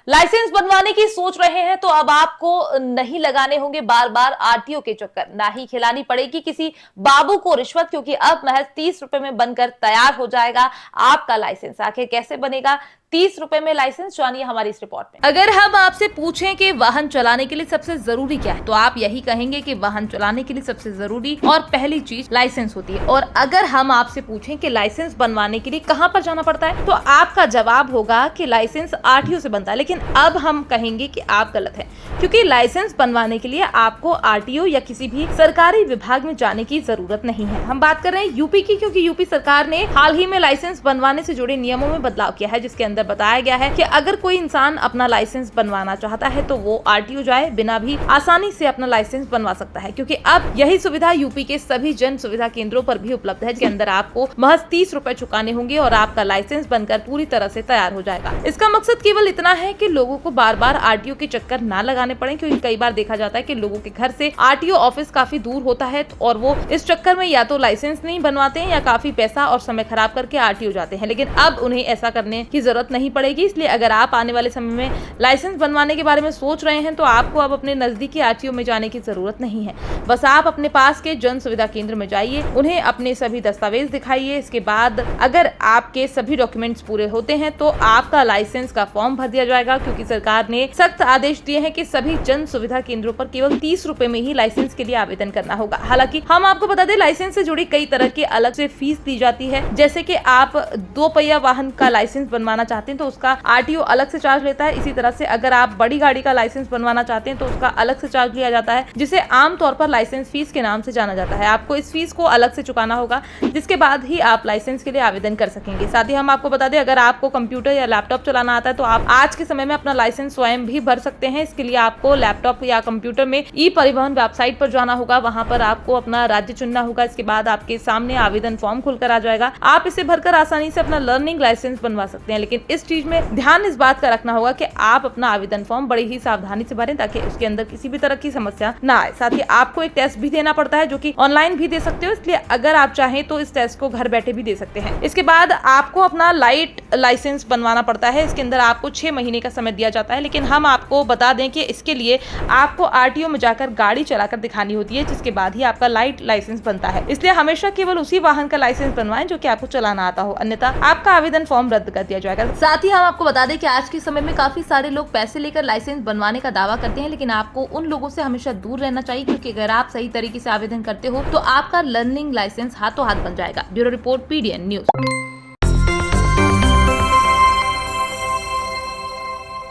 Licence बनवाने की सोच रहे हैं तो अब आपको नहीं लगाने होंगे बार बार आरटीओ के चक्कर, ना ही खिलानी पड़ेगी किसी बाबू को रिश्वत, क्योंकि अब महज 30 रुपए में बनकर तैयार हो जाएगा आपका लाइसेंस। आखिर कैसे बनेगा 30 रुपए में लाइसेंस, जानिए हमारी इस रिपोर्ट में। अगर हम आपसे पूछें कि वाहन चलाने के लिए सबसे जरूरी क्या है, तो आप यही कहेंगे कि वाहन चलाने के लिए सबसे जरूरी और पहली चीज लाइसेंस होती है। और अगर हम आपसे पूछें कि लाइसेंस बनवाने के लिए कहां पर जाना पड़ता है, तो आपका जवाब होगा कि लाइसेंस आरटीओ से बनता है। लेकिन अब हम कहेंगे कि आप गलत है, क्योंकि लाइसेंस बनवाने के लिए आपको आरटीओ या किसी भी सरकारी विभाग में जाने की जरूरत नहीं है। हम बात कर रहे हैं यूपी की, क्योंकि यूपी सरकार ने हाल ही में लाइसेंस बनवाने से जुड़े नियमों में बदलाव किया है, जिसके अंदर बताया गया है कि अगर कोई इंसान अपना लाइसेंस बनवाना चाहता है तो वो आरटीओ जाए, बिना भी आसानी से अपना लाइसेंस बनवा सकता है। क्योंकि अब यही सुविधा यूपी के सभी जन सुविधा केंद्रों पर भी उपलब्ध है, जिसके अंदर आपको महज 30 रुपए चुकाने होंगे और आपका लाइसेंस बनकर पूरी तरह से तैयार हो जाएगा। इसका मकसद केवल इतना है कि लोगों को बार बार आरटीओ के चक्कर ना लगाने पड़े, क्योंकि कई बार देखा जाता है कि लोगों के घर से आरटीओ ऑफिस काफी दूर होता है और वो इस चक्कर में या तो लाइसेंस नहीं बनवाते हैं या काफी पैसा और समय खराब करके आरटीओ जाते हैं। लेकिन अब उन्हें ऐसा करने की जरूरत नहीं पड़ेगी। इसलिए अगर आप आने वाले समय में लाइसेंस बनवाने के बारे में सोच रहे हैं तो आपको अब अपने नजदीकी आरटीओ में जाने की जरूरत नहीं है। बस आप अपने पास के जन सुविधा केंद्र में जाइए, उन्हें अपने सभी दस्तावेज दिखाइए। इसके बाद अगर आपके सभी डॉक्यूमेंट्स पूरे होते हैं तो आपका लाइसेंस का फॉर्म भर दिया जाएगा, क्योंकि सरकार ने सख्त आदेश दिए हैं कि सभी जन सुविधा केंद्रों पर केवल 30 रुपए में ही लाइसेंस के लिए आवेदन करना होगा। हालांकि हम आपको बता दें, लाइसेंस से जुड़ी कई तरह की अलग से फीस दी जाती है। जैसे कि आप 2 पहिया वाहन का लाइसेंस बनवाना चाहते हैं तो उसका आरटीओ अलग से चार्ज लेता है। इसी तरह से अगर आप बड़ी गाड़ी का लाइसेंस बनवाना चाहते हैं तो उसका अलग से चार्ज लिया जाता है, जिसे आमतौर पर लाइसेंस फीस के नाम से जाना जाता है। आपको इस फीस को अलग से चुकाना होगा, जिसके बाद ही आप लाइसेंस के लिए आवेदन कर सकेंगे। साथ ही हम आपको बता दें, अगर आपको कंप्यूटर या लैपटॉप चलाना आता है तो आप आज के समय में अपना लाइसेंस स्वयं भी भर सकते हैं। इसके लिए आपको लैपटॉप या कंप्यूटर में ई परिवहन वेबसाइट पर जाना होगा, वहां पर आपको अपना राज्य चुनना होगा। इसके बाद आपके सामने आवेदन फॉर्म खुलकर आ जाएगा, आप इसे भरकर आसानी से अपना लर्निंग लाइसेंस बनवा सकते हैं। लेकिन इस चीज में ध्यान इस बात का रखना होगा कि आप अपना आवेदन फॉर्म बड़ी ही सावधानी से भरें, ताकि उसके अंदर किसी भी तरह की समस्या ना आए। साथ ही आपको एक टेस्ट भी देना पड़ता है, जो कि ऑनलाइन भी दे सकते हो। इसलिए अगर आप चाहें तो इस टेस्ट को घर बैठे भी दे सकते हैं। इसके बाद आपको अपना लाइट लाइसेंस बनवाना पड़ता है। इसके अंदर आपको 6 महीने का समय दिया जाता है। लेकिन हम आपको बता दें कि इसके लिए आपको आरटीओ में जाकर गाड़ी चलाकर दिखानी होती है, जिसके बाद ही आपका लाइट लाइसेंस बनता है। इसलिए हमेशा केवल उसी वाहन का लाइसेंस बनवाएं जो कि आपको चलाना आता हो, अन्यथा आपका आवेदन फॉर्म रद्द कर दिया जाएगा। साथ ही हम आपको बता दें कि आज के समय में काफी सारे लोग पैसे लेकर लाइसेंस बनवाने का दावा करते हैं, लेकिन आपको उन लोगों से हमेशा दूर रहना चाहिए, क्योंकि अगर आप सही तरीके से आवेदन करते हो तो आपका लर्निंग लाइसेंस हाथों हाथ बन जाएगा। Bureau report, PDN news.